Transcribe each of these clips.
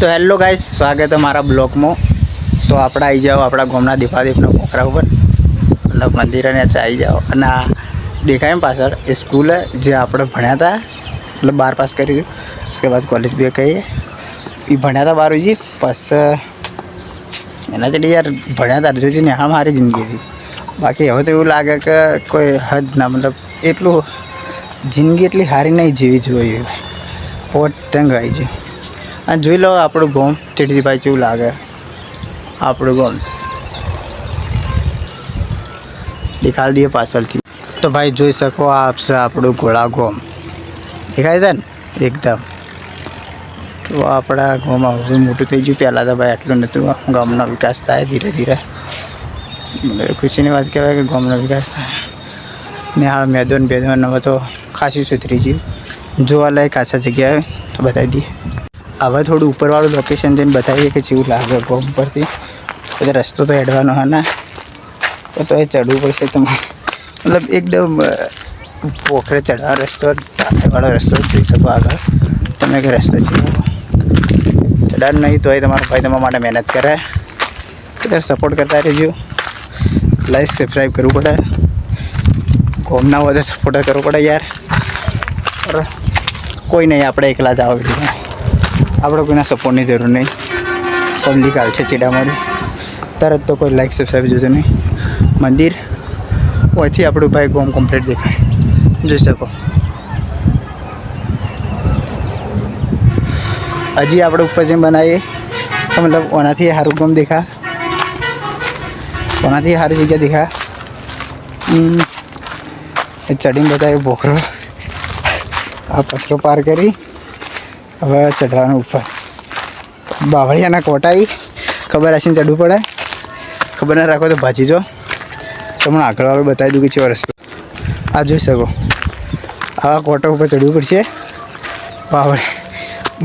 तो hello guys, स्वागत है मारा ब्लॉग में। तो આપણે આવી જાઓ આપણા ગામના દીપાદીપના પોખરા ઉપર, મતલબ મંદિર અને આવી જાઓ અને આ દેખાય પાછળ એ સ્કૂલ જે આપણે ભણ્યા હતા, मतलब 12 पास કરી उसके बाद कॉलेज भी कही એ ભણ્યા હતા 12 जी बस એના જ યાર ભણ્યા હતા જો ને હા મારી જિંદગી હતી। બાકી હવે તો એવું લાગે કે કોઈ હદ ના, मतलब એટલું જિંદગી એટલી સારી નહીં જીવી જોઈએ, બહુ તંગ આવી છે। આ જોઈ લો આપણું ગામ ચેટીભાઈ કેવું લાગે, આપણું ગામ દેખાડી દઈએ પાછળથી તો ભાઈ જોઈ શકો આપશે આપણું ઘોડા ગામ દેખાય છે ને એકદમ। તો આપણા ગામમાં હવે મોટું થઈ ગયું, પહેલાં તો ભાઈ આટલું નહોતું। ગામનો વિકાસ થાય ધીરે ધીરે, ખુશીની વાત કહેવાય કે ગામનો વિકાસ થાય ને। હાલ મેદાન બેદાન હવે તો ખાસી સુધરી ગયું, જોવાલાયક ખાસા જગ્યાએ તો બતાવી દઈએ। હવે થોડું ઉપરવાળું લોકેશન જઈને બતાવીએ કે જેવું લાગે ગામ પરથી। એટલે રસ્તો તો હેડવાનો હા ના તો એ ચડવું પડશે તમારે, मतलब એકદમ પોખરે ચડવાનો રસ્તો, ટાંકાવાળો રસ્તો જોઈ શકો આગળ તમે કે રસ્તો છે ચડાવ નહીં તો એ તમારો ભાઈ તમારા માટે મહેનત કરે, એટલે સપોર્ટ કરતા રહેજો। લાઈક સબસ્ક્રાઈબ કરવું પડે, ગામ ના હોય તો સપોર્ટ કરવો પડે યાર। કોઈ નહીં, આપણે એકલા જ આવો વિડીયો, આપણે કોઈના સપોર્ટની જરૂર નહીં। સબ લીકાલ છે ચીડામારી તરત તો કોઈ લાઈક સબસ્ક્રાઈબ જોશે નહીં। મંદિર ઓયથી આપણું ભાઈ ગોમ કમ્પ્લીટ દેખાય, જોઈ શકો। હજી આપણે ઉપર જેમ બનાવીએ તો મતલબ ઓનાથી સારું ગોમ દેખા, ઓનાથી સારી જગ્યા દેખા। એ ચડીને બતાવે પોખરો, આ પથરો પાર કરી હવે ચઢવાનું ઉપર। બાવળિયાના કોટાઈ ખબર હશે ચડવું પડે, ખબર ના રાખો તો ભાજી જો તમને આગળવાળું બતાવી દઉં કે કેવો રસ્તો। આ જોઈ શકો આવા કોટા ઉપર ચડવું પડશે।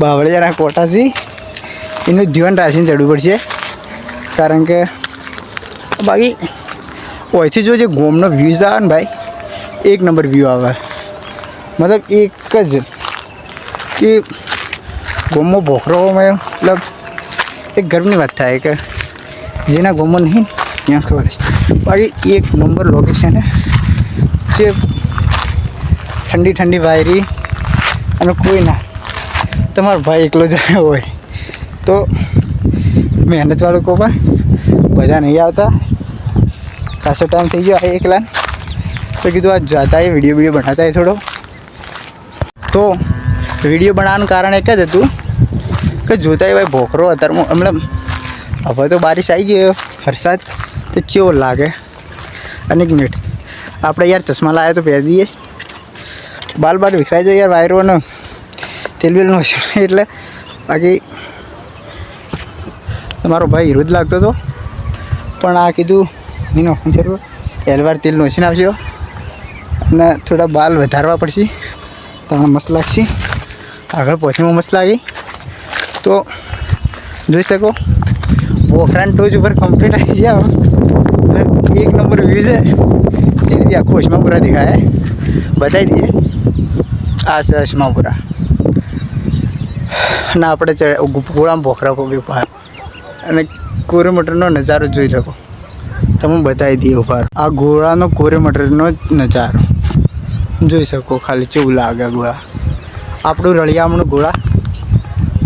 બાવળિયાના કોટાથી એનું ધ્યાન રાખીને ચડવું પડશે, કારણ કે બાકી ઓયથી જો જે ગોમનો વ્યૂઝ આવે ને ભાઈ, એક નંબર વ્યૂ આવે। મતલબ એક જ કે ગોમમાં પોખરોમાં મતલબ એક ગર્વની વાત થાય કે જેના ગોમમાં નહીં ત્યાં ખબર છે। બાકી એક નંબર લોકેશન છે, જે ઠંડી ઠંડી વાયરી અને કોઈ ના, તમારો ભાઈ એકલો જાય હોય તો મહેનતવાળું કહો પણ બધા નહીં આવતા। ખાસો ટાઈમ થઈ ગયો આ એકલા, તો કીધું આ જતા એ વિડીયો બનાવતા એ થોડો। તો વિડીયો બનાવવાનું કારણ એક જ હતું કે જોતા ભાઈ પોખરો અત્યારમાં, મતલબ હવે તો બારિશ આવી ગઈ વરસાદ તો કેવો લાગે। અને એક મિનિટ આપણે યાર ચશ્મા લાવ્યા તો પહેરી દઈએ, બાલ વિખરાઈ જાય યાર વાયરોનો તેલ બેલનો એટલે। બાકી તમારો ભાઈ હીરો જ લાગતો હતો, પણ આ કીધું નહીં નોખું જરૂર પહેલી વાર તેલ નોચીને આવજો અને થોડા બાલ વધારવા પડશે, તમને મસ્ત લાગશે, આગળ પહોંચીમાં મસ્ત લાગી। તો જોઈ શકો પોખરાની ટોચ ઉપર કમ્પ્લીટ આવી જાઓ, એક નંબર વ્યૂ છે, જે રીતે આખું અશમાપુરા દેખાય બતાવી દઈએ। આ છે અશમાપુરા અને આપણે ગોળામાં પોખરા ઉપર અને કોરેમટરનો નજારો જોઈ શકો, તમે બતાવી દઈએ ઉપર આ ગોળાનો કોરેમટરનો નજારો જોઈ શકો। ખાલી કેવું લાગે ગોળા, આપણું રળિયામણું ગોળા,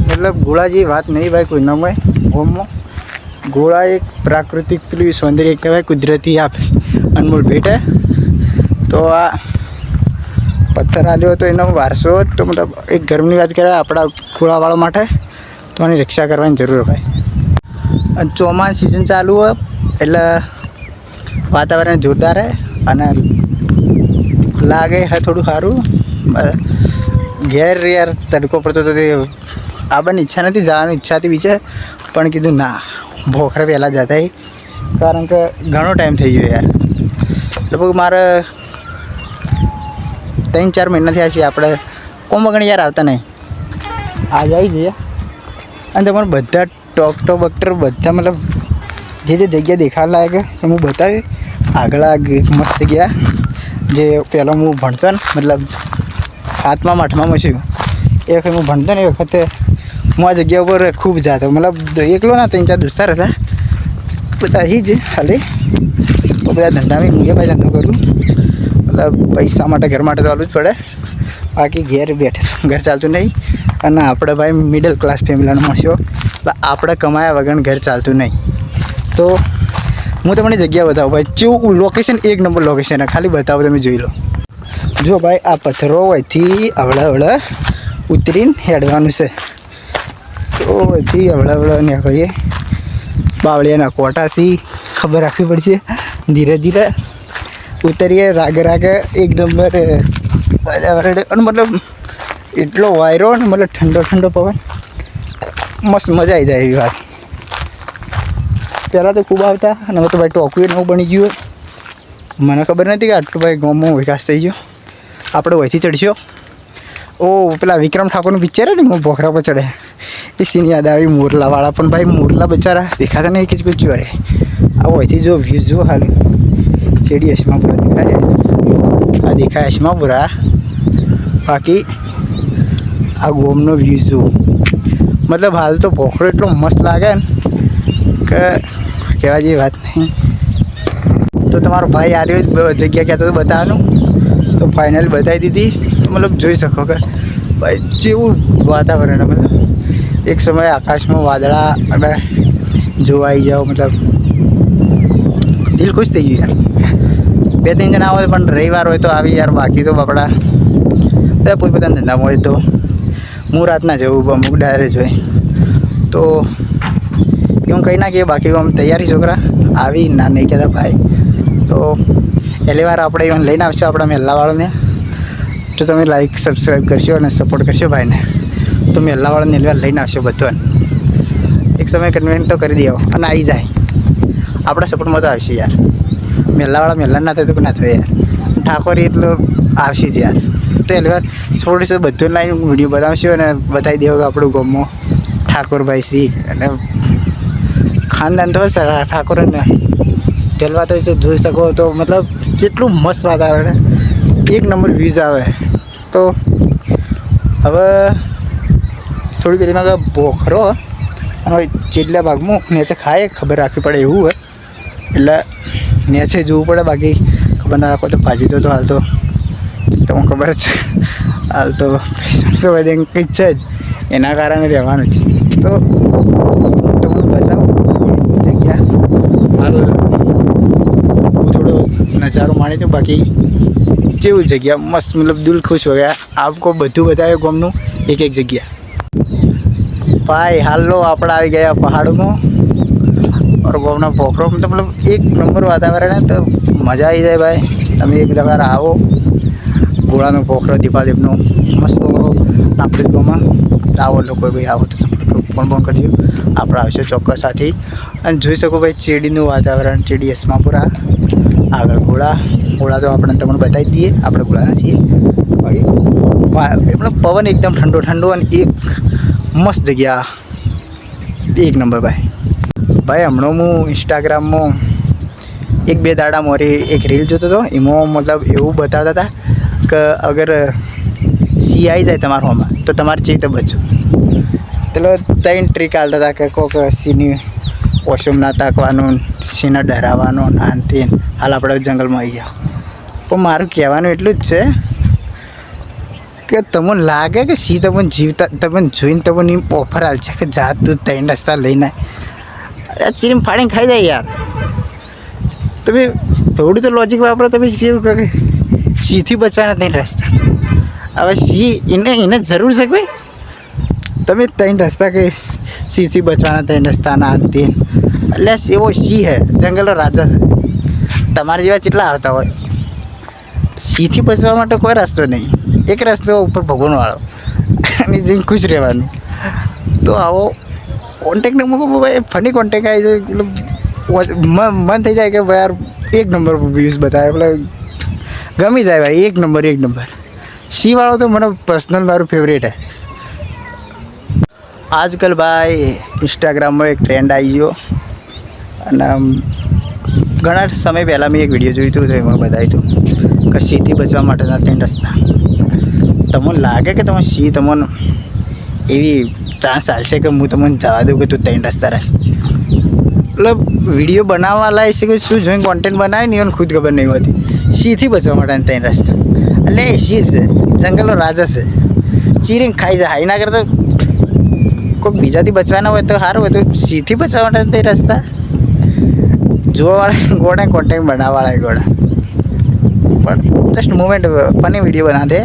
મતલબ ગોળા જેવી વાત નહીં ભાઈ કોઈ ના હોય ગોમમાં। ગોળા એક પ્રાકૃતિક પેલું સૌંદર્ય કહેવાય, કુદરતી આપે અનમોલ ભેટ હે। તો આ પથ્થર આલ્યો તો એનો વારસો, તો મતલબ એક ગર્વની વાત કહેવાય આપણા ગોળાવાળા માટે, તો આની રક્ષા કરવાની જરૂર ભાઈ। અને ચોમાસું સિઝન ચાલુ હોય એટલે વાતાવરણ જોરદાર હે અને લાગે હે થોડું સારું। ઘેર યાર તડકો પડતો તો તે આવવાની ઈચ્છા નથી, જવાની ઈચ્છા હતી બીજે, પણ કીધું ના પોખરે પહેલાં જતા, કારણ કે ઘણો ટાઈમ થઈ ગયો યાર। લગભગ મારે 3-4 મહિના થયા છે આપણે કોમગણ યાર આવતા નહીં, આજ આવી જઈએ અને તમને બધા ટોક બક્ટર બધા મતલબ જે જગ્યા દેખાવા લાગે એ હું બતાવી। આગળ મસ્ત જગ્યા જે પહેલાં હું ભણતો ને, મતલબ 7મા 8મામાં છું એ વખતે હું ભણતો ને એ વખતે હું આ જગ્યા ઉપર ખૂબ જાતો, મતલબ એકલો ના 3-4 દોસ્તાર હતા, બધા અહીં જ હાલે. તો બધા ધંધામાં હું ભાઈ ધંધો કરું, મતલબ પૈસા માટે ઘર માટે તો આવું જ પડે, બાકી ઘેર બેઠે ઘર ચાલતું નહીં. અને આપણે ભાઈ મિડલ ક્લાસ ફેમિલીનો માણસો, એટલે આપણે કમાયા વગર ઘર ચાલતું નહીં. તો હું તમને જગ્યા બતાવું ભાઈ, જેવું લોકેશન એક નંબર લોકેશન, ખાલી બતાવો તમે જોઈ લો. જો ભાઈ આ પથ્થરો અહીંથી અવળા ઉતરીને હેડવાનું છે. તો અહીંથી અવળા નીકળીએ, બાવળિયાના કોટાથી ખબર રાખવી પડશે, ધીરે ધીરે ઉતરીએ, રાગે એક નંબર વાતાવરણ. અને મતલબ એટલો વાયરો ને મતલબ ઠંડો પવન, મસ્ત મજા આવી જાય એવી વાત. પહેલાં તો ખૂબ આવતા, અને હવે તો ભાઈ ટોકું નવું બની ગયું. મને ખબર નથી કે આટલું ભાઈ ગામમાં વિકાસ થઈ ગયો. આપણે વહીથી ચડશો, ઓ પેલા વિક્રમ ઠાકોરનું પિક્ચર હે ને, હું ભોખરા પર ચડે, એ સીન યાદ આવી. મોરલાવાળા પણ ભાઈ, મોરલા બચારા દેખાતા નહીં કે કોઈ ચોરે. આ વહીથી જો વ્યૂઝ જો હાલ ચેડી અશ્માપુરા દેખાય, આ દેખાય અશ્માપુરા. બાકી આ ગોમનો વ્યૂઝ જો, મતલબ હાલ તો ભોખરો એટલો મસ્ત લાગે ને કે કહેવા જેવી વાત નહીં. તો તમારો ભાઈ આ રહ્યો જગ્યા કહેતો હતો બતાવવાનું, તો ફાઇનલી બતાવી દીધી. તો મતલબ જોઈ શકો કે ભાઈ જેવું વાતાવરણ, મતલબ એક સમયે આકાશમાં વાદળા અને જોવાઈ જાઓ, મતલબ દિલ ખુશ થઈ ગયું યાર. 2-3 જણા આવે પણ રવિવાર હોય તો આવી યાર, બાકી તો બાપડા બધા પોતપોતાના ધંધામાં હોય. તો હું રાતના જવું, અમુક ડાયરેક્ટ હોય તો એવું કંઈ ના કહીએ. બાકી આમ તૈયારી છોકરા આવી ના નહીં કહેતા ભાઈ. તો પહેલી વાર આપણે even લઈને આવશો આપણા મેલ્લાવાળાને, તો તમે લાઈક સબસ્ક્રાઈબ કરશો અને સપોર્ટ કરશો ભાઈને. તો મેલ્લાવાળાને પહેલી વાર લઈને આવશો બધાને, એક સમય કન્વેન્ટ તો કરી દેવો અને આવી જાય. આપણા સપોર્ટમાં તો આવશે યાર. મેલ્લા ના થાય તો ના થાય યાર. ઠાકોરી એટલો આવશે જ યાર. તો પહેલી વાર થોડી બધું લાઈન વિડીયો બનાવશું અને બતાવી દેવો કે આપણું ગામમાં ઠાકોરભાઈ સી અને ખાનદાન તો ઠાકોર ને જલવા તો જોઈ શકો. તો મતલબ જેટલું મસ્ત વાતાવરણ, એક નંબર વ્યૂઝ આવે. તો હવે થોડી પેલીમાં ભોખરો અને જેટલા ભાગમાં નેચે ખાય ખબર રાખવી પડે એવું હોય, એટલે નેચે જોવું પડે. બાકી ખબર ના રાખો તો ભાજી તો હાલ તો તમને ખબર જ છે, હાલ તો કંઈ છે જ, એના કારણે રહેવાનું જ. તો તમને બતાવું જગ્યા, હાલ હું થોડો નજારો માણી દઉં. બાકી જેવું જગ્યા મસ્ત, મતલબ દિલ ખુશ હો ગયા. આપકો બધું બતાવ્યું ગામનું એક જગ્યા. ભાઈ હાલો આપણે આવી ગયા પહાડમાં और गाँवना पोखरो मतलब एक नंबर वातावरण है. तो मजा आई जाए भाई. તમે એક વાર આવો, ગોળાનો પોખરો દીપાદેવનો મસ્ત પોખરો આપણે ગામમાં આવો. લોકો ભાઈ આવો તો ફોન કરજો, આપણે આવશે ચોક્કસ સાથે. અને જોઈ શકો ભાઈ ચેડીનું વાતાવરણ, ચેડી અસ્માપુરા, આગળ ગોળા તો આપણે તમને બતાવી દઈએ, આપણે ગોળાના છીએ. એટલે પવન એકદમ ઠંડો અને એક મસ્ત જગ્યા, એક નંબર ભાઈ. હમણાં હું ઇન્સ્ટાગ્રામમાં 1-2 દાડા મોરી એક રીલ જોતો હતો. એમાં મતલબ એવું બતાવતા હતા કે અગર સી આવી જાય તમારા હોમાં તો તમારે ચેક તો બચો. પેલો 3 ટ્રીક હાલતા હતા કે કોઈક સીની વોશરૂમ ના તાકવાનું, સીને ડરાવવાનો, નાનથી હાલ આપણે જંગલમાં આવી ગયા. પણ મારું કહેવાનું એટલું જ છે કે તમને લાગે કે સી તમને જીવતા, તમને જોઈને તમને ઓફર હાલ છે કે જા તું 3 રસ્તા લઈને ચીરી ફાડીને ખાઈ જાય યાર. તમે થોડું તો લોજિક વાપરો. તમે કેવું કે સીથી બચવાના 3 રસ્તા, હવે સી એને જરૂર છે ભાઈ. તમે 3 રસ્તા કે સીથી બચવાના 3 રસ્તા ના અંતે, એટલે એવો સી હે, જંગલનો રાજા છે. તમારા જેવા કેટલા આવતા હોય. સીથી બચવા માટે કોઈ રસ્તો નહીં, એક રસ્તો ઉપર ભગવાનવાળો, અને જેમ ખુશ રહેવાનું. તો આવો કોન્ટેક્ટને મૂકો ભાઈ, ફની કોન્ટેક્ટ આવી જાય એટલે મન થઈ જાય કે ભાઈ યાર એક નંબર વ્યૂઝ બતાવે, એટલે ગમી જાય ભાઈ. એક નંબર સીવાળો તો મને પર્સનલ મારું ફેવરેટ હે. આજકાલ ભાઈ ઇન્સ્ટાગ્રામમાં એક ટ્રેન્ડ આવી ગયો, અને ઘણા સમય પહેલાં મેં એક વિડીયો જોયું હતું, તો એમાં બતાવ્યું હતું કે સીથી બચવા માટેના 3 રસ્તા. તમને લાગે કે તમે સી તમને એવી ચાન્સ ચાલશે કે હું તમને જવા દઉં કે તું 3 રસ્તા રહેશે. મતલબ વિડીયો બનાવવા લાયક છે કે શું જોઈને કોન્ટેન્ટ બનાવે ને એને ખુદ ખબર નહીં હોતી. શીથી બચવા માટે 3 રસ્તા એટલે શી છે જંગલનો રાજા છે, ચીરીને ખાઈ જાય. હાઈ ના કરતા કોઈ બીજાથી બચવાના હોય તો સારું હોય, તો શીથી બચવા માટે 3 રસ્તા. જોવાવાળા ગોળા કોન્ટેન્ટ બનાવવાળા ગોળા પણ જસ્ટ મોમેન્ટ ફની वीडियो बनाते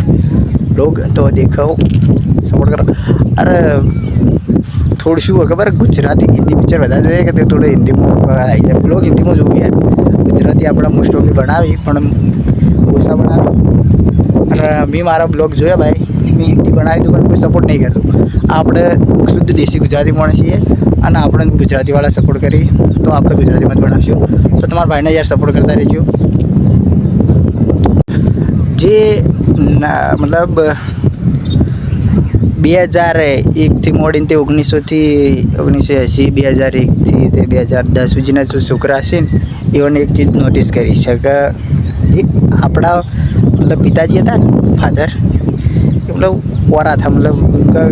लोग तो देखो सपोर्ट करो. अरे થોડું શું હોય ખબર, ગુજરાતી હિન્દી પિક્ચર બધા જોઈએ કે તે થોડું હિન્દીમાં આવી જાય. બ્લોગ હિન્દીમાં જોવું યાર, ગુજરાતી આપણા મોસ્ટ ઓફલી બનાવી પણ ઓછા બનાવે. અને મેં મારા બ્લોગ જોયા ભાઈ, મેં હિન્દી બનાવી દઉં પણ કોઈ સપોર્ટ નહીં કરતું. આપણે શુદ્ધ દેશી ગુજરાતી માણસ છીએ અને આપણે ગુજરાતીવાળા સપોર્ટ કરી તો આપણે ગુજરાતીમાં જ બનાવશું. તો તમારા ભાઈને યાર સપોર્ટ કરતા રહેજો. જે મતલબ 2001થી મોડીને તે 1980 2001થી તે 2010 સુધીના જો છોકરા હશે ને એઓને એક ચીજ નોટિસ કરી છે કે જે આપણા મતલબ પિતાજી હતા ને ફાધર, એ મતલબ ઓરા હતા.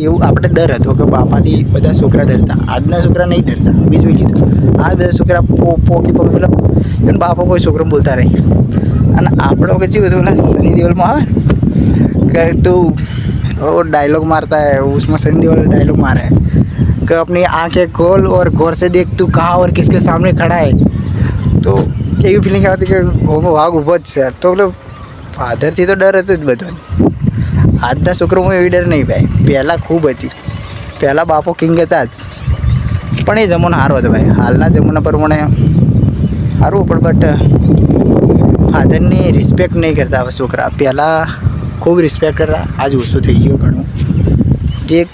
એવું આપણે ડર હતો કે બાપાથી બધા છોકરા ડરતા. આજના છોકરા નહીં ડરતા, મેં જોઈ લીધું. આ બધા છોકરા પોકી મતલબ એને બાપા કોઈ છોકરાને બોલતા નહીં. અને આપણો કે જેવું હતું ઓલા સની દેવલમાં આવે કે તું वो डायलॉग मारता है उसमें, सनी देओल डायलॉग मारा है कि अपनी आंखें खोल और गौर से देख तू कहाँ और किसके सामने खड़ा है. तो એવી ફિલિંગ આવતી કે વાઘ ઊભો જ છે. તો મતલબ ફાધરથી તો ડર હતો જ બધાને. આજના છોકરાઓમાં એવી ડર નહીં ભાઈ, પહેલાં ખૂબ હતી. પહેલાં બાપો કિંગ હતા જ, પણ એ જમાનો સારો હતો ભાઈ. હાલના જમાના પ્રમાણે સારું પણ બટ ફાધરની રિસ્પેક્ટ નહીં કરતા હવે છોકરા. પહેલાં ખૂબ રિસ્પેક્ટ કરતા, આજ ઓછું થઈ ગયું ઘણું. જે એક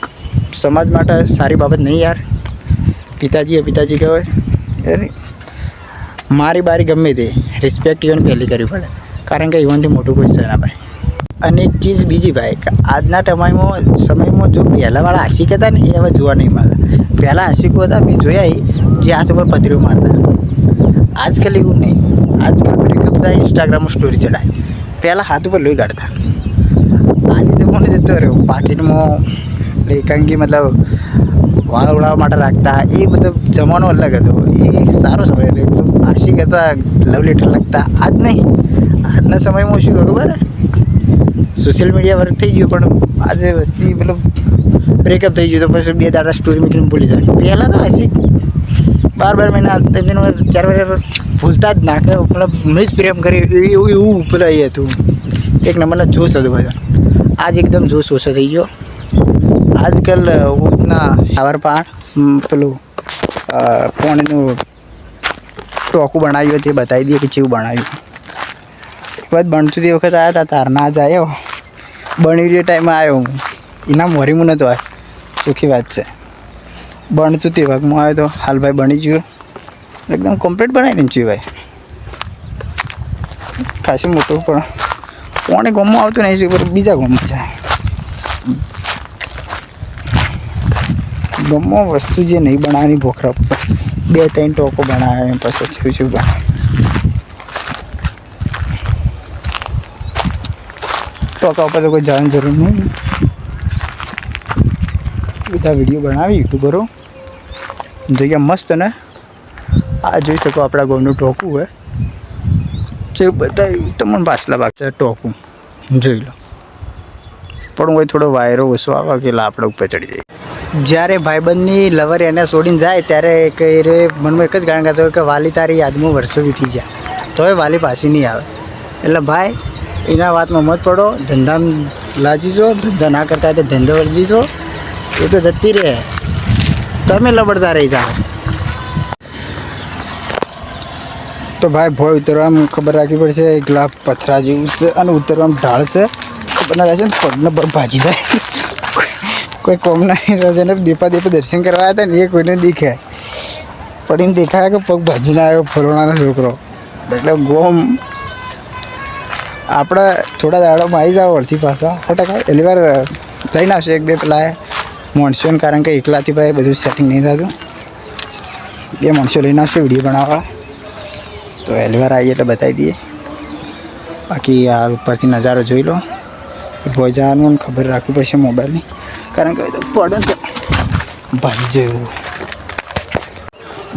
સમાજ માટે સારી બાબત નહીં યાર. પિતાજી કહેવાય અરે મારી બારી ગમે તે રિસ્પેક્ટ ઇવન પહેલી કરવી પડે, કારણ કે ઇવનથી મોટું કોઈ છે ના ભાઈ. અને એક ચીજ બીજી ભાઈ કે આજના સમયમાં જો પહેલાંવાળા આશિક હતા ને એ હવે જોવા નહીં મળતા. પહેલાં આશિકો હતા મેં જોયા જે હાથ ઉપર પતરીઓ મારતા. આજકાલ એવું નહીં. આજકાલ બ્રેકઅપ થાય ઇન્સ્ટાગ્રામમાં સ્ટોરી ચડાય. પહેલાં હાથ ઉપર લોહી કાઢતા. આજે જમાનો જતો રહ્યો, પાકીટમાં એકાંગી મતલબ વાળ ઉડાવવા માટે રાખતા. એ મતલબ જમાનો અલગ હતો, એ સારો સમય હતો. એકદમ આશિક હતા, લવ લેટર લખતા. આજ નહીં. આજના સમયમાં શું ખબર, સોશિયલ મીડિયા વર્ક થઈ ગયું, પણ આજે વસ્તી મતલબ બ્રેકઅપ થઈ ગયું તો પછી 2 દાડા સ્ટોરી મૂકીને ભૂલી જાય. પહેલાં તો આશિક 12 મહિના 3 4 ભૂલતા જ ના કે મતલબ મેં જ પ્રેમ કરી એવું પેલા એ હતું. એક નંબરનો જોશ હતો બધા. આજ એકદમ જોશ ઓછો થઈ ગયો. આજકાલ ઉતના ટાવર પાણ પેલું પાણીનું ટોકું બનાવ્યું તે બતાવી દઈએ કે કેવું બનાવ્યું. એક વાત બનતું તે વખત આવ્યા હતા તારના જ આવ્યો, બની રહ્યો ટાઈમમાં આવ્યો હું. એના મોરીમાં નહોતો આવ્યો, ચોખ્ખી વાત છે. બનતું તે વખતમાં આવ્યો તો હાલ ભાઈ બની ગયું, એકદમ કમ્પ્લીટ બનાવી દીધું ભાઈ. ખાસી મોટું પણ કોણે ગામમાં આવતું નહીં છે, બીજા ગામમાં જાય. ગામમાં વસ્તુ જે નહીં બનાવવાની ભોખરા 2-3 ટોકો બનાવે પછી શું બનાવે. ટોકા ઉપર તો કોઈ જવાની જરૂર નહીં. બધા વિડીયો બનાવી યુટ્યુબરો જગ્યા મસ્ત. ને આ જોઈ શકો આપણા ગામનું ટોકું હોય જે બતાવ્યું તમને પાછલા ભાગ છે ટોકું જોઈ લો. પણ હોય થોડો વાયરો ઓછો આવે કે આપણે ઉપર ચડી જાય. જ્યારે ભાઈબંધની લવર એને છોડીને જાય ત્યારે રે મનમાં એક જ કારણ કરતો કે વાલી તારી યાદમાં વર્ષો વીતી ગયા તો એ વાલી પાછી નહીં આવે. એટલે ભાઈ એના વાતમાં મત પડો, ધંધામાં લાજી જો, ધંધા ના કરતા હોય તો ધંધો વર્જી જો. એ તો જતી રહે, તમે લબડતા રહી જાઓ. તો ભાઈ ભોય ઉતરવામાં ખબર રાખવી પડશે. એકલા પથરા જેવું છે અને ઉતરવામાં ઢાળ છે, ખબર ના રહેશે ને પગને ભાજી જાય. કોઈ કોમના રજાને દેપા દર્શન કરવા હતા ને એ કોઈને દેખાય પણ એમ દેખાય કે પગ ભાજીને આવ્યો ફરવાના છોકરો. એટલે ગોમ આપણે થોડા દાડામાં આવી જાઓ અડધી પાછા ફટાકા એટલી વાર લઈને આવશે 1-2 પેલા માણસોને, કારણ કે એકલાથી ભાઈ બધું સેટિંગ નહીં થતું. 2 માણસો લઈને આવશે વિડીયો બનાવવા. તો એટલી વાર આવીએ એટલે બતાવી દઈએ. બાકી આ ઉપરથી નજારો જોઈ લો, ભોજાનું ખબર રાખવી પડશે મોબાઈલની, કારણ કે પડે તો ભાઈ જેવું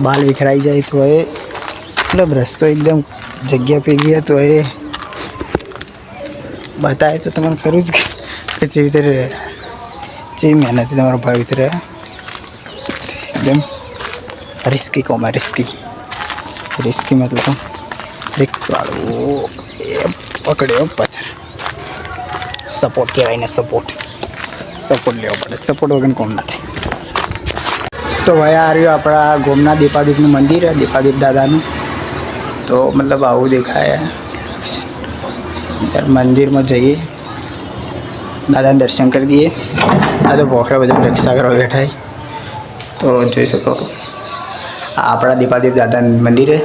બાલ વિખરાઈ જાય તો એ મતલબ રસ્તો એકદમ જગ્યા પે ગયા તો એ બતાવે તો તમને ખરું જ કે જેવી રીતે જેવી મહેનત તમારો ભાઈ વિતરે એકદમ રિસ્કી કોમાં રિસ્કી મતલબ રિસ્કવાળું એ પકડ્યો પથ્થર સપોર્ટ કહેવાય ને સપોર્ટ લેવો પડે, સપોર્ટ વગર કોમ ના થાય. તો ભાઈ આ રહ્યું આપણા ગોમના દીપાદીપનું મંદિર, દીપાદીપ દાદાનું. તો મતલબ આવું દેખાય. મંદિરમાં જઈએ, દાદાને દર્શન કરી દઈએ. આ તો પોખરા બધા રક્ષા કરવા બેઠા, તો જોઈ શકો આ આપણા દીપાદીપ દાદાનું મંદિર છે.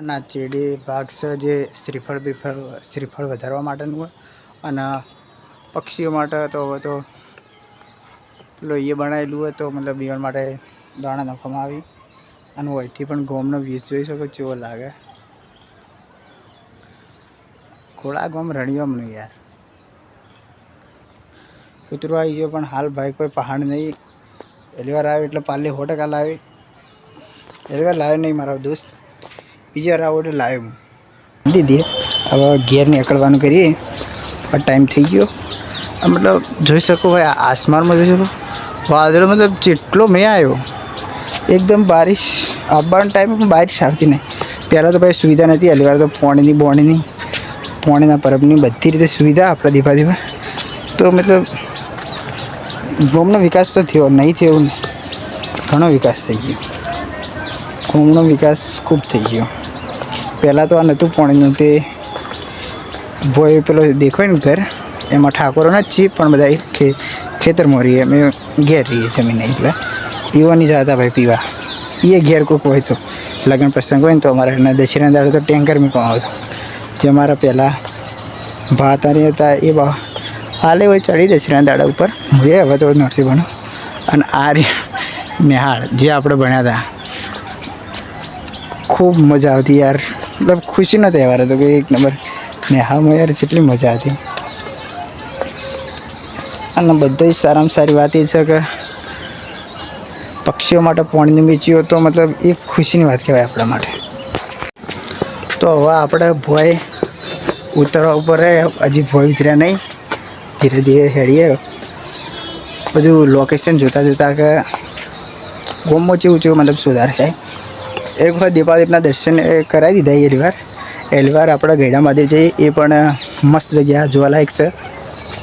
અને ચેડી ભાગ છે જે શ્રીફળ વધારવા માટેનું હોય, અને પક્ષીઓ માટે તો હવે તો પેલો એ બનાવેલું હોય તો મતલબ બીવણ માટે દાણા નાખવામાં આવી. અને અહીંથી પણ ગોમનો વ્યૂઝ જોઈ શકો કેવો લાગે. ઘોડા ગોમ રણિયોમનું યાર કૂતરો આવી ગયો, પણ હાલ ભાઈ કોઈ પહાડ નહીં. પહેલી વાર આવે એટલે પાલી 100% લાવી. પહેલી વાર લાવ્યો નહીં મારા દોસ્ત, બીજી વાર આવો એટલે લાવ્યો દીધી. હવે ઘેર નીકળવાનું કરીએ, ટાઈમ થઈ ગયો. મતલબ જોઈ શકો ભાઈ આસમાનમાં જોઈ શકો વાદળો, મતલબ જેટલો મેં આવ્યો એકદમ બારિશ આવવાનો ટાઈમ પણ બારિશ આવતી નહીં. પહેલાં તો ભાઈ સુવિધા નથી, પહેલી વાર તો પોણીના પરબની બધી રીતે સુવિધા આપણા દીપા. તો મતલબ ગોમનો વિકાસ તો થયો નહીં થયો એવું નહીં, ઘણો વિકાસ થઈ ગયો. ગોમનો વિકાસ ખૂબ થઈ ગયો. પહેલાં તો આ નહોતું પોણીનું, તે ભોય પેલો દેખાય ને ઘર, એમાં ઠાકોરોના જ છીએ, પણ બધા ખેતરમાં રહીએ, અમે ઘેર રહીએ જમીન. એટલે પીવા નહીં જતા ભાઈ પીવા. એ ઘેર કોઈક હોય તો લગ્ન પ્રસંગ હોય ને તો અમારે એના દશેરા દાડે તો ટેન્કર મૂકવામાં આવતો. જે અમારા પહેલાં ભાતાની હતા એ હાલે હોય ચડી દશેરા દાડા ઉપર. હું હવે તો નથી ભણ્યો. અને આ નિહાળ જે આપણે ભણ્યા હતા, ખૂબ મજા આવતી યાર. મતલબ ખુશીનો તહેવાર હતો કે એક નંબર. નિહાળમાં યાર જેટલી મજા હતી. અને બધી સારામાં સારી વાત એ છે કે પક્ષીઓ માટે પાણીની વેચીઓ તો મતલબ એક ખુશીની વાત કહેવાય આપણા માટે. તો હવે આપણે ભોય ઉતરવા ઉપર રહે, હજી ભોય ઉતર્યા નહીં. ધીરે ધીરે હેડીએ, બધું લોકેશન જોતાં કે ગોમમાં જેવું મતલબ સુધાર થાય. એક વખત દીપાદીપના દર્શન કરાવી દીધા. પહેલી વાર આપણે ગયડા મહાદેવ જઈએ, એ પણ મસ્ત જગ્યા જોવાલાયક છે.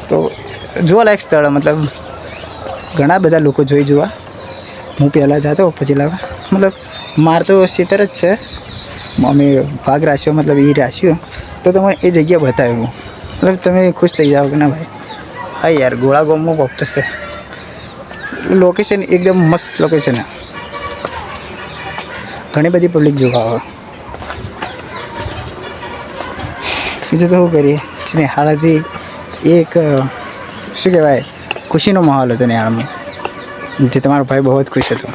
તો જોવાલાયક સ્થળ મતલબ ઘણા બધા લોકો જોવા. હું પહેલાં જતો પછી લાવવા, મતલબ માર તો ખેતર જ છે, અમે ભાગ રાખ્યો મતલબ એ રાખ્યો, તો તમે એ જગ્યા બતાવ્યું મતલબ તમે ખુશ થઈ જાઓ કે ના ભાઈ હા યાર ગોળા ગામમાં પોપટ છે. લોકેશન એકદમ મસ્ત લોકેશન, ઘણી બધી પબ્લિક જોવા આવે. બીજું તો શું કરીએ, નિહાળથી એક શું કહેવાય ખુશીનો માહોલ હતો નિહાળમાં, જે તમારો ભાઈ બહુ જ ખુશ હતો.